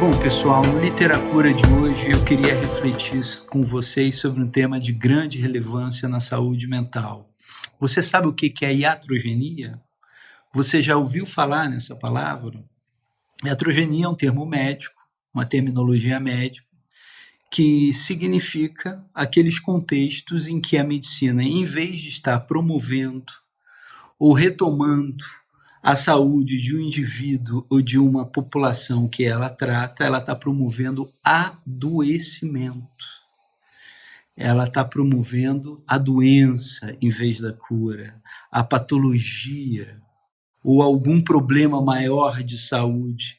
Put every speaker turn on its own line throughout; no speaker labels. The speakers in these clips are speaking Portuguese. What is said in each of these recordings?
Bom, pessoal, no Literacura de hoje eu queria refletir com vocês sobre um tema de grande relevância na saúde mental. Você sabe o que é iatrogenia? Você já ouviu falar nessa palavra? Iatrogenia é um termo médico, uma terminologia médica, que significa aqueles contextos em que a medicina, em vez de estar promovendo ou retomando a saúde de um indivíduo ou de uma população que ela trata, ela está promovendo adoecimento. Ela está promovendo a doença em vez da cura, a patologia ou algum problema maior de saúde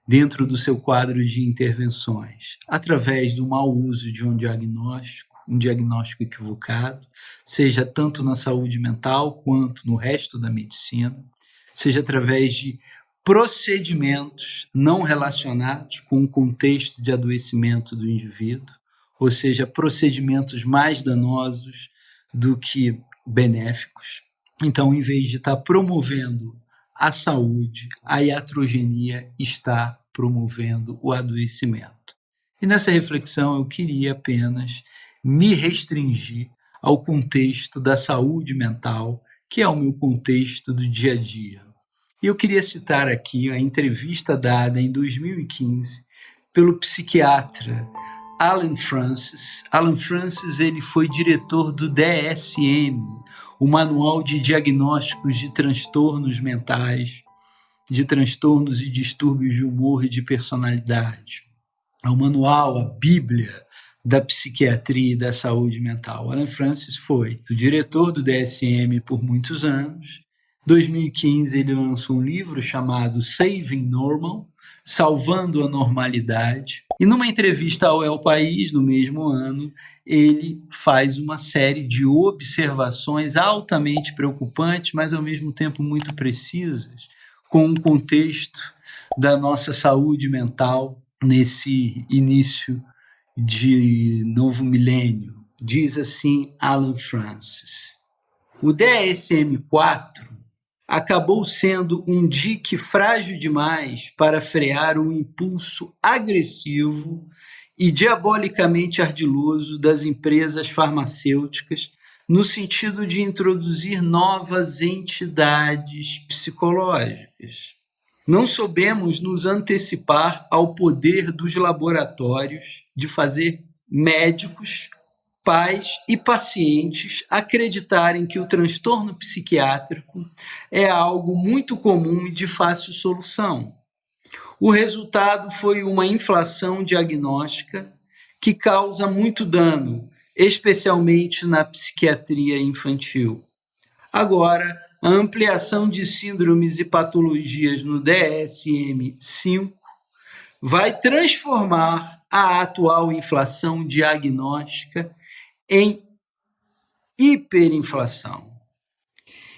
dentro do seu quadro de intervenções, através do mau uso de um diagnóstico equivocado, seja tanto na saúde mental quanto no resto da medicina, seja através de procedimentos não relacionados com o contexto de adoecimento do indivíduo, ou seja, procedimentos mais danosos do que benéficos. Então, em vez de estar promovendo a saúde, a iatrogenia está promovendo o adoecimento. E nessa reflexão eu queria apenas me restringir ao contexto da saúde mental, que é o meu contexto do dia a dia. E eu queria citar aqui a entrevista dada em 2015 pelo psiquiatra Allen Frances. Allen Frances, ele foi diretor do DSM, o Manual de Diagnósticos de Transtornos Mentais, de transtornos e distúrbios de humor e de personalidade. É o manual, a Bíblia da psiquiatria e da saúde mental. Allen Frances foi o diretor do DSM por muitos anos. Em 2015, ele lançou um livro chamado Saving Normal, Salvando a Normalidade. E numa entrevista ao El País, no mesmo ano, ele faz uma série de observações altamente preocupantes, mas ao mesmo tempo muito precisas, com o contexto da nossa saúde mental nesse início de novo milênio. Diz assim Allen Frances: o DSM-4 acabou sendo um dique frágil demais para frear o impulso agressivo e diabolicamente ardiloso das empresas farmacêuticas no sentido de introduzir novas entidades psicológicas. Não soubemos nos antecipar ao poder dos laboratórios de fazer médicos, pais e pacientes acreditarem que o transtorno psiquiátrico é algo muito comum e de fácil solução. O resultado foi uma inflação diagnóstica que causa muito dano, especialmente na psiquiatria infantil. Agora, a ampliação de síndromes e patologias no DSM-5 vai transformar a atual inflação diagnóstica em hiperinflação.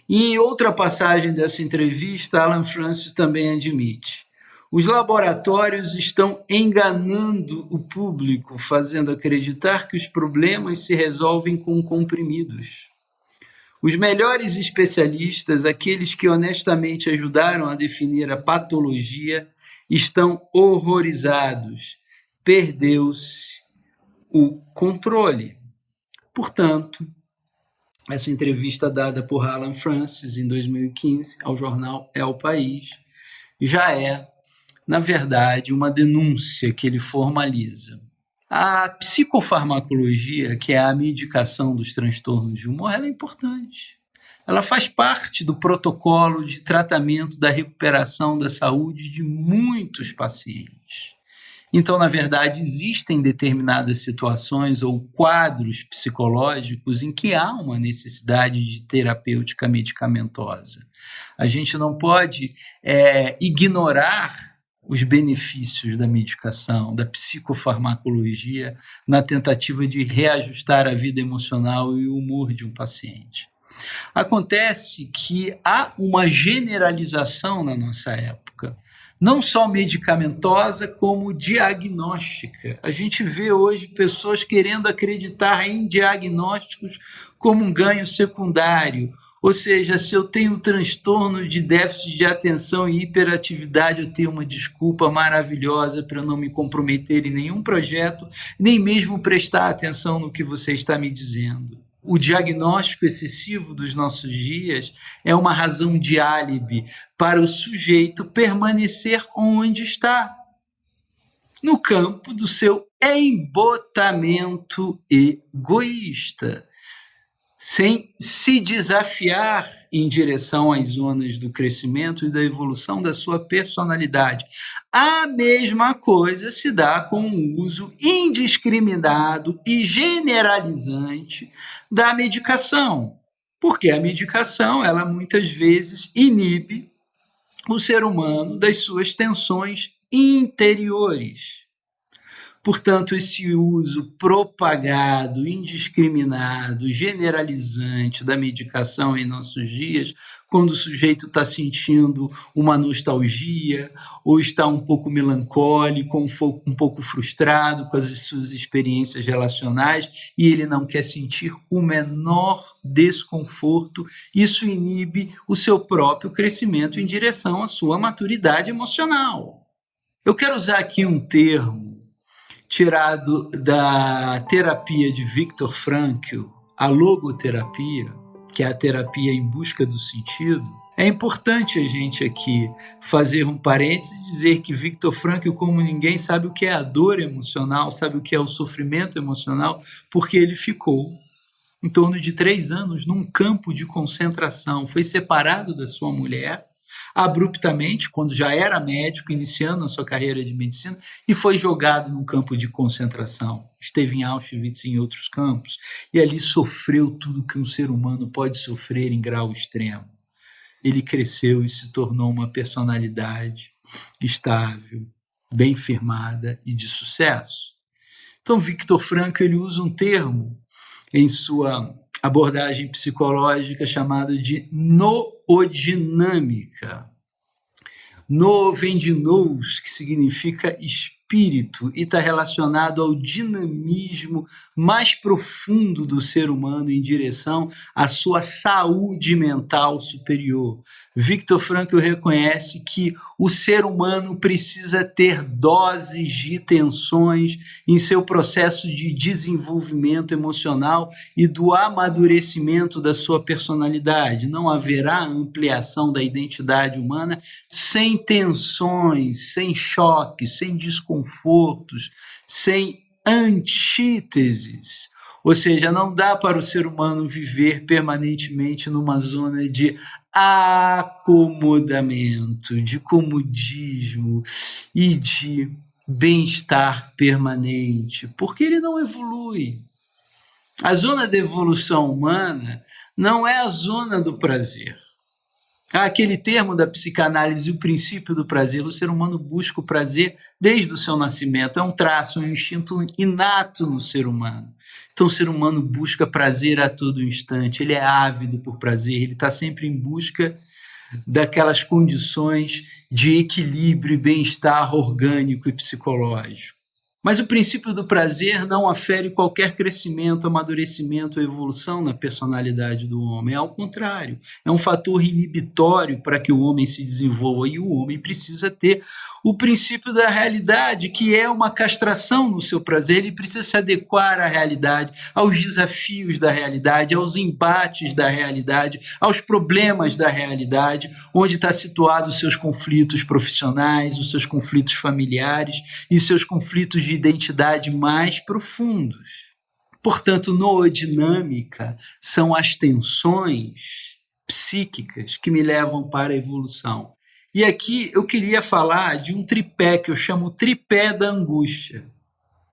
E em outra passagem dessa entrevista, Allen Frances também admite: os laboratórios estão enganando o público, fazendo acreditar que os problemas se resolvem com comprimidos. Os melhores especialistas, aqueles que honestamente ajudaram a definir a patologia, estão horrorizados. Perdeu-se o controle. Portanto, essa entrevista dada por Allen Frances em 2015 ao jornal El País já é, na verdade, uma denúncia que ele formaliza. A psicofarmacologia, que é a medicação dos transtornos de humor, ela é importante. Ela faz parte do protocolo de tratamento da recuperação da saúde de muitos pacientes. Então, na verdade, existem determinadas situações ou quadros psicológicos em que há uma necessidade de terapêutica medicamentosa. A gente não pode ignorar os benefícios da medicação, da psicofarmacologia, na tentativa de reajustar a vida emocional e o humor de um paciente. Acontece que há uma generalização na nossa época, não só medicamentosa, como diagnóstica. A gente vê hoje pessoas querendo acreditar em diagnósticos como um ganho secundário, Ou seja, se eu tenho transtorno de déficit de atenção e hiperatividade, eu tenho uma desculpa maravilhosa para não me comprometer em nenhum projeto, nem mesmo prestar atenção no que você está me dizendo. O diagnóstico excessivo dos nossos dias é uma razão de álibi para o sujeito permanecer onde está, no campo do seu embotamento egoísta, sem se desafiar em direção às zonas do crescimento e da evolução da sua personalidade. A mesma coisa se dá com o uso indiscriminado e generalizante da medicação, porque a medicação, ela muitas vezes inibe o ser humano das suas tensões interiores. Portanto, esse uso propagado, indiscriminado, generalizante da medicação em nossos dias, quando o sujeito está sentindo uma nostalgia, ou está um pouco melancólico, um pouco frustrado com as suas experiências relacionais, e ele não quer sentir o menor desconforto, isso inibe o seu próprio crescimento em direção à sua maturidade emocional. Eu quero usar aqui um termo tirado da terapia de Viktor Frankl, a logoterapia, que é a terapia em busca do sentido. É importante a gente aqui fazer um parênteses e dizer que Viktor Frankl, como ninguém, sabe o que é a dor emocional, sabe o que é o sofrimento emocional, porque ele ficou em torno de 3 anos num campo de concentração, foi separado da sua mulher abruptamente, quando já era médico, iniciando a sua carreira de medicina, e foi jogado num campo de concentração. Esteve em Auschwitz e em outros campos, e ali sofreu tudo que um ser humano pode sofrer em grau extremo. Ele cresceu e se tornou uma personalidade estável, bem firmada e de sucesso. Então, Viktor Frankl, ele usa um termo em sua abordagem psicológica chamado de noodinâmica. No vem de nous, que significa espírito, e está relacionado ao dinamismo mais profundo do ser humano em direção à sua saúde mental superior. Viktor Frankl reconhece que o ser humano precisa ter doses de tensões em seu processo de desenvolvimento emocional e do amadurecimento da sua personalidade. Não haverá ampliação da identidade humana sem tensões, sem choques, sem desconfortos, sem antíteses. Ou seja, não dá para o ser humano viver permanentemente numa zona de acomodamento, de comodismo e de bem-estar permanente, porque ele não evolui. A zona da evolução humana não é a zona do prazer. Há aquele termo da psicanálise, o princípio do prazer. O ser humano busca o prazer desde o seu nascimento. É um traço, um instinto inato no ser humano. Então o ser humano busca prazer a todo instante. Ele é ávido por prazer. Ele está sempre em busca daquelas condições de equilíbrio e bem-estar orgânico e psicológico. Mas o princípio do prazer não afere qualquer crescimento, amadurecimento ou evolução na personalidade do homem. Ao contrário, é um fator inibitório para que o homem se desenvolva. E o homem precisa ter o princípio da realidade, que é uma castração no seu prazer. Ele precisa se adequar à realidade, aos desafios da realidade, aos embates da realidade, aos problemas da realidade, onde está situado os seus conflitos profissionais, os seus conflitos familiares e seus conflitos de identidade mais profundos. Portanto, noodinâmica são as tensões psíquicas que me levam para a evolução. E aqui eu queria falar de um tripé que eu chamo tripé da angústia.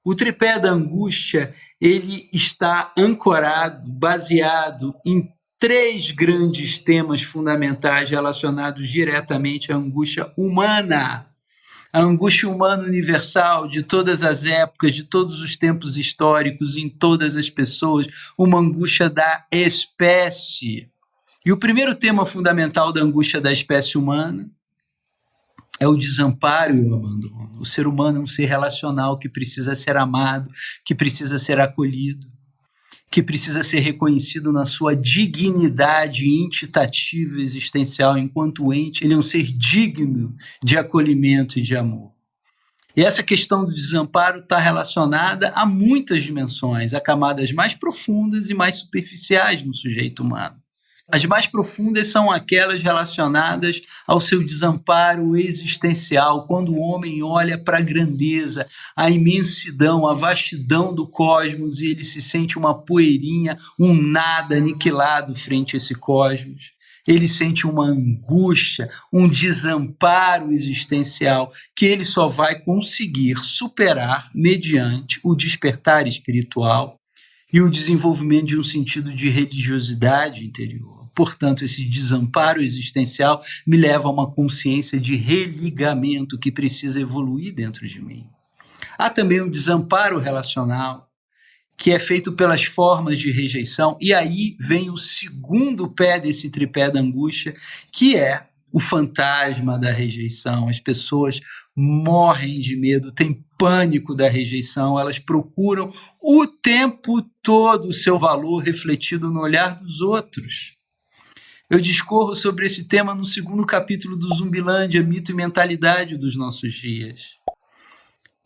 O tripé da angústia, ele está ancorado, baseado em 3 grandes temas fundamentais relacionados diretamente à angústia humana. A angústia humana universal de todas as épocas, de todos os tempos históricos, em todas as pessoas, uma angústia da espécie. E o primeiro tema fundamental da angústia da espécie humana é o desamparo e o abandono. O ser humano é um ser relacional que precisa ser amado, que precisa ser acolhido, que precisa ser reconhecido na sua dignidade entitativa existencial. Enquanto ente, ele é um ser digno de acolhimento e de amor. E essa questão do desamparo está relacionada a muitas dimensões, a camadas mais profundas e mais superficiais no sujeito humano. As mais profundas são aquelas relacionadas ao seu desamparo existencial, quando o homem olha para a grandeza, a imensidão, a vastidão do cosmos e ele se sente uma poeirinha, um nada aniquilado frente a esse cosmos. Ele sente uma angústia, um desamparo existencial que ele só vai conseguir superar mediante o despertar espiritual e o desenvolvimento de um sentido de religiosidade interior. Portanto, esse desamparo existencial me leva a uma consciência de religamento que precisa evoluir dentro de mim. Há também um desamparo relacional, que é feito pelas formas de rejeição, e aí vem o segundo pé desse tripé da angústia, que é o fantasma da rejeição. As pessoas morrem de medo, têm pânico da rejeição, elas procuram o tempo todo o seu valor refletido no olhar dos outros. Eu discorro sobre esse tema no segundo capítulo do Zumbilândia, Mito e Mentalidade dos Nossos Dias.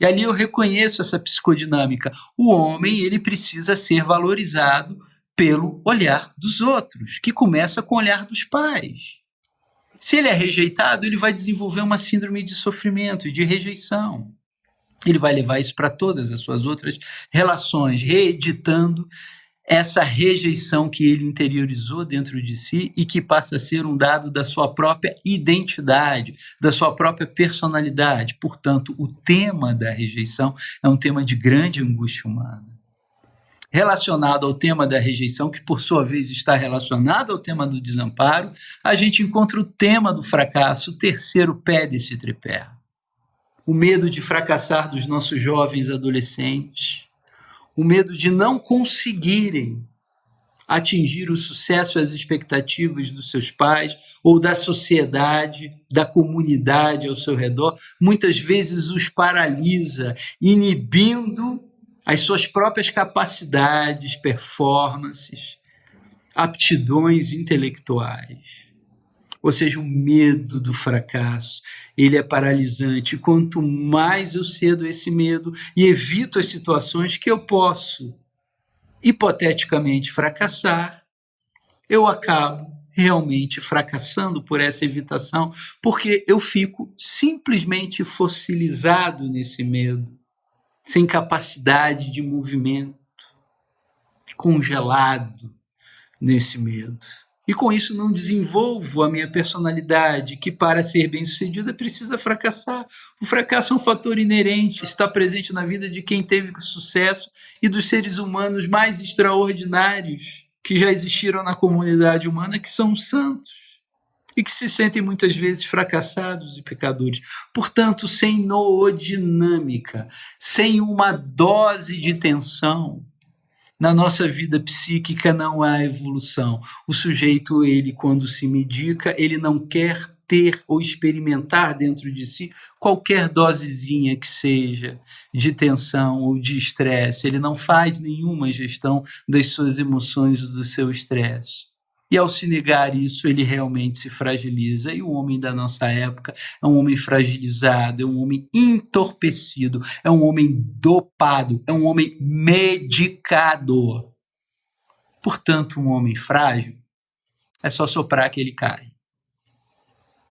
E ali eu reconheço essa psicodinâmica. O homem, ele precisa ser valorizado pelo olhar dos outros, que começa com o olhar dos pais. Se ele é rejeitado, ele vai desenvolver uma síndrome de sofrimento e de rejeição. Ele vai levar isso para todas as suas outras relações, reeditando essa rejeição que ele interiorizou dentro de si e que passa a ser um dado da sua própria identidade, da sua própria personalidade. Portanto, o tema da rejeição é um tema de grande angústia humana. Relacionado ao tema da rejeição, que por sua vez está relacionado ao tema do desamparo, a gente encontra o tema do fracasso, o terceiro pé desse tripé. O medo de fracassar dos nossos jovens adolescentes, o medo de não conseguirem atingir o sucesso e as expectativas dos seus pais ou da sociedade, da comunidade ao seu redor, muitas vezes os paralisa, inibindo as suas próprias capacidades, performances, aptidões intelectuais. Ou seja, o medo do fracasso, ele é paralisante. Quanto mais eu cedo esse medo e evito as situações que eu posso, hipoteticamente, fracassar, eu acabo realmente fracassando por essa evitação, porque eu fico simplesmente fossilizado nesse medo, sem capacidade de movimento, congelado nesse medo. E com isso não desenvolvo a minha personalidade, que para ser bem-sucedida precisa fracassar. O fracasso é um fator inerente, está presente na vida de quem teve sucesso e dos seres humanos mais extraordinários que já existiram na comunidade humana, que são os santos e que se sentem muitas vezes fracassados e pecadores. Portanto, sem noodinâmica, sem uma dose de tensão, na nossa vida psíquica não há evolução. O sujeito, ele, quando se medica, ele não quer ter ou experimentar dentro de si qualquer dosezinha que seja de tensão ou de estresse. Ele não faz nenhuma gestão das suas emoções ou do seu estresse. E ao se negar isso, ele realmente se fragiliza. E o homem da nossa época é um homem fragilizado, é um homem entorpecido, é um homem dopado, é um homem medicado. Portanto, um homem frágil é só soprar que ele cai.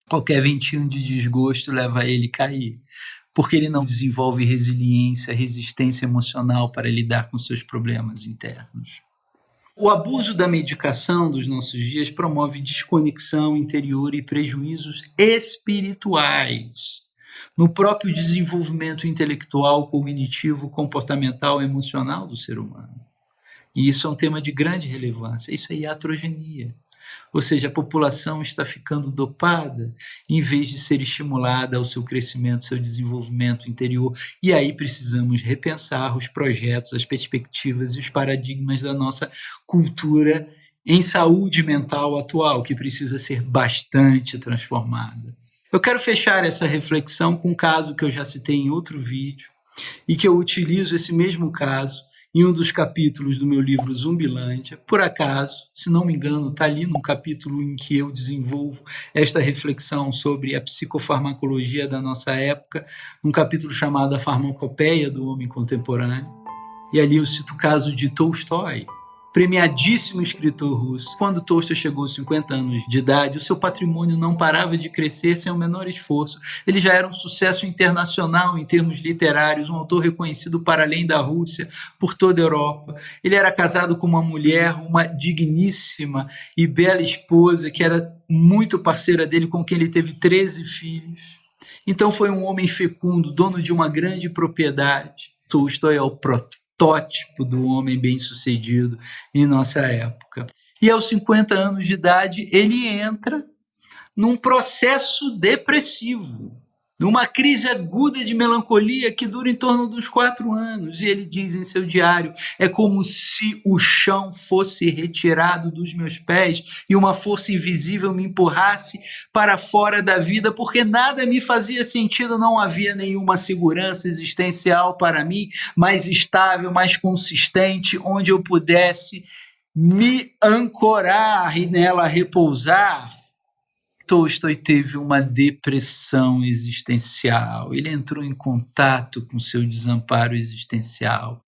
Qualquer ventinho de desgosto leva ele a cair, porque ele não desenvolve resiliência, resistência emocional para lidar com seus problemas internos. O abuso da medicação dos nossos dias promove desconexão interior e prejuízos espirituais no próprio desenvolvimento intelectual, cognitivo, comportamental, emocional do ser humano. E isso é um tema de grande relevância. Isso é iatrogenia. Ou seja, a população está ficando dopada em vez de ser estimulada ao seu crescimento, seu desenvolvimento interior. E aí precisamos repensar os projetos, as perspectivas e os paradigmas da nossa cultura em saúde mental atual, que precisa ser bastante transformada. Eu quero fechar essa reflexão com um caso que eu já citei em outro vídeo e que eu utilizo esse mesmo caso em um dos capítulos do meu livro Zumbilândia. Por acaso, se não me engano, está ali num capítulo em que eu desenvolvo esta reflexão sobre a psicofarmacologia da nossa época, num capítulo chamado A Farmacopeia do Homem Contemporâneo. E ali eu cito o caso de Tolstói, premiadíssimo escritor russo. Quando Tolstói chegou aos 50 anos de idade, o seu patrimônio não parava de crescer sem o menor esforço. Ele já era um sucesso internacional em termos literários, um autor reconhecido para além da Rússia, por toda a Europa. Ele era casado com uma mulher, uma digníssima e bela esposa, que era muito parceira dele, com quem ele teve 13 filhos. Então foi um homem fecundo, dono de uma grande propriedade. Tolstói é o protótipo do homem bem-sucedido em nossa época. E aos 50 anos de idade, ele entra num processo depressivo, numa crise aguda de melancolia que dura em torno dos 4 anos. E ele diz em seu diário: é como se o chão fosse retirado dos meus pés e uma força invisível me empurrasse para fora da vida, porque nada me fazia sentido, não havia nenhuma segurança existencial para mim, mais estável, mais consistente, onde eu pudesse me ancorar e nela repousar. Tolstói teve uma depressão existencial. Ele entrou em contato com seu desamparo existencial.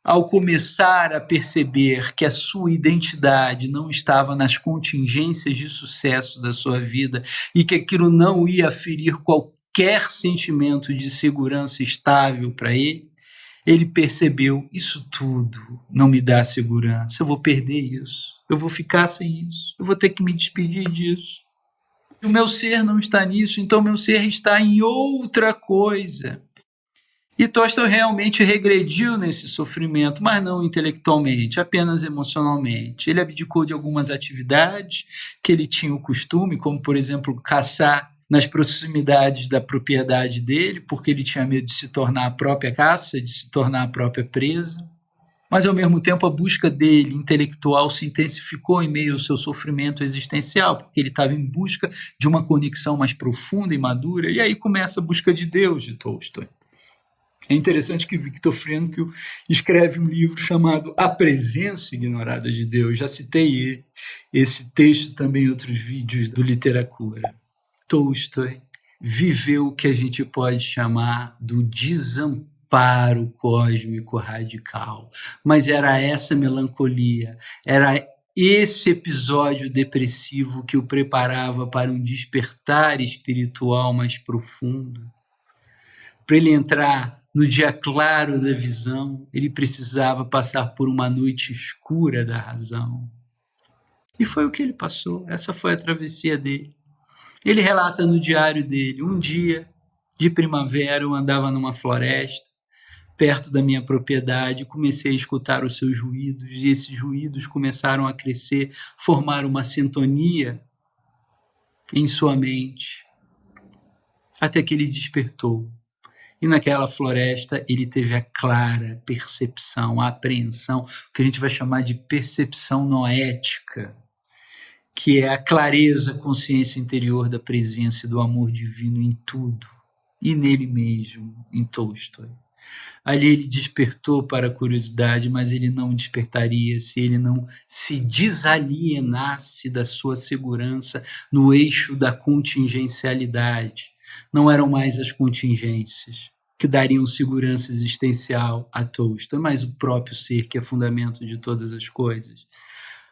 Ao começar a perceber que a sua identidade não estava nas contingências de sucesso da sua vida e que aquilo não ia ferir qualquer sentimento de segurança estável para ele, ele percebeu: isso tudo não me dá segurança, eu vou perder isso, eu vou ficar sem isso, eu vou ter que me despedir disso. O meu ser não está nisso, então meu ser está em outra coisa. E Tolstói realmente regrediu nesse sofrimento, mas não intelectualmente, apenas emocionalmente. Ele abdicou de algumas atividades que ele tinha o costume, como, por exemplo, caçar nas proximidades da propriedade dele, porque ele tinha medo de se tornar a própria caça, de se tornar a própria presa. Mas, ao mesmo tempo, a busca dele intelectual se intensificou em meio ao seu sofrimento existencial, porque ele estava em busca de uma conexão mais profunda e madura, e aí começa a busca de Deus de Tolstói. É interessante que Viktor Frankl escreve um livro chamado A Presença Ignorada de Deus. Já citei esse texto também em outros vídeos do Literatura. Tolstói viveu o que a gente pode chamar do desamparo cósmico radical. Mas era essa melancolia, era esse episódio depressivo que o preparava para um despertar espiritual mais profundo. Para ele entrar no dia claro da visão, ele precisava passar por uma noite escura da razão. E foi o que ele passou, essa foi a travessia dele. Ele relata no diário dele: um dia de primavera eu andava numa floresta, perto da minha propriedade, comecei a escutar os seus ruídos, e esses ruídos começaram a crescer, formar uma sintonia em sua mente, até que ele despertou. E naquela floresta ele teve a clara percepção, a apreensão, que a gente vai chamar de percepção noética, que é a clareza, a consciência interior da presença e do amor divino em tudo, e nele mesmo, em Tolstói. Ali ele despertou para a curiosidade, mas ele não despertaria se ele não se desalienasse da sua segurança no eixo da contingencialidade. Não eram mais as contingências que dariam segurança existencial a Tolstói, mas o próprio ser, que é fundamento de todas as coisas.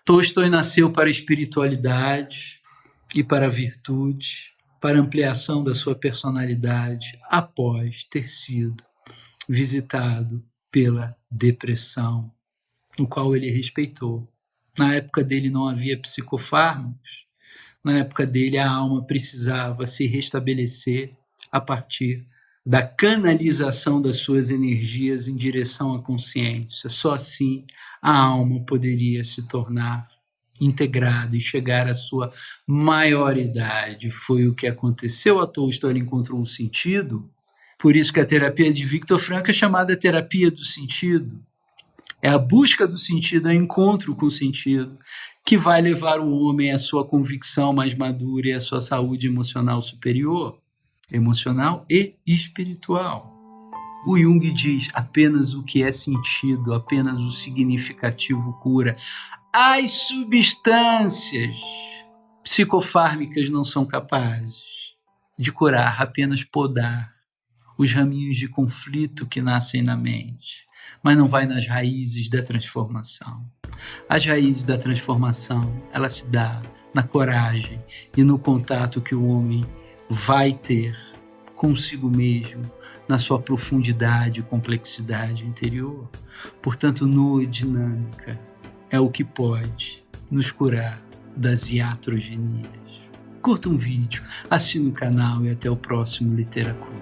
Tolstói nasceu para a espiritualidade e para a virtude, para a ampliação da sua personalidade, após ter sido visitado pela depressão, o qual ele respeitou. Na época dele não havia psicofármacos, na época dele a alma precisava se restabelecer a partir da canalização das suas energias em direção à consciência. Só assim a alma poderia se tornar integrada e chegar à sua maioridade. Foi o que aconteceu a Tolstói. Ele encontrou um sentido. Por isso que a terapia de Viktor Frankl é chamada terapia do sentido. É a busca do sentido, é o encontro com o sentido, que vai levar o homem à sua convicção mais madura e à sua saúde emocional superior, emocional e espiritual. O Jung diz: apenas o que é sentido, apenas o significativo cura. As substâncias psicofármicas não são capazes de curar, apenas podar os raminhos de conflito que nascem na mente, mas não vai nas raízes da transformação. As raízes da transformação, ela se dá na coragem e no contato que o homem vai ter consigo mesmo, na sua profundidade e complexidade interior. Portanto, noodinâmica é o que pode nos curar das iatrogenias. Curta um vídeo, assine o canal e até o próximo Literacura.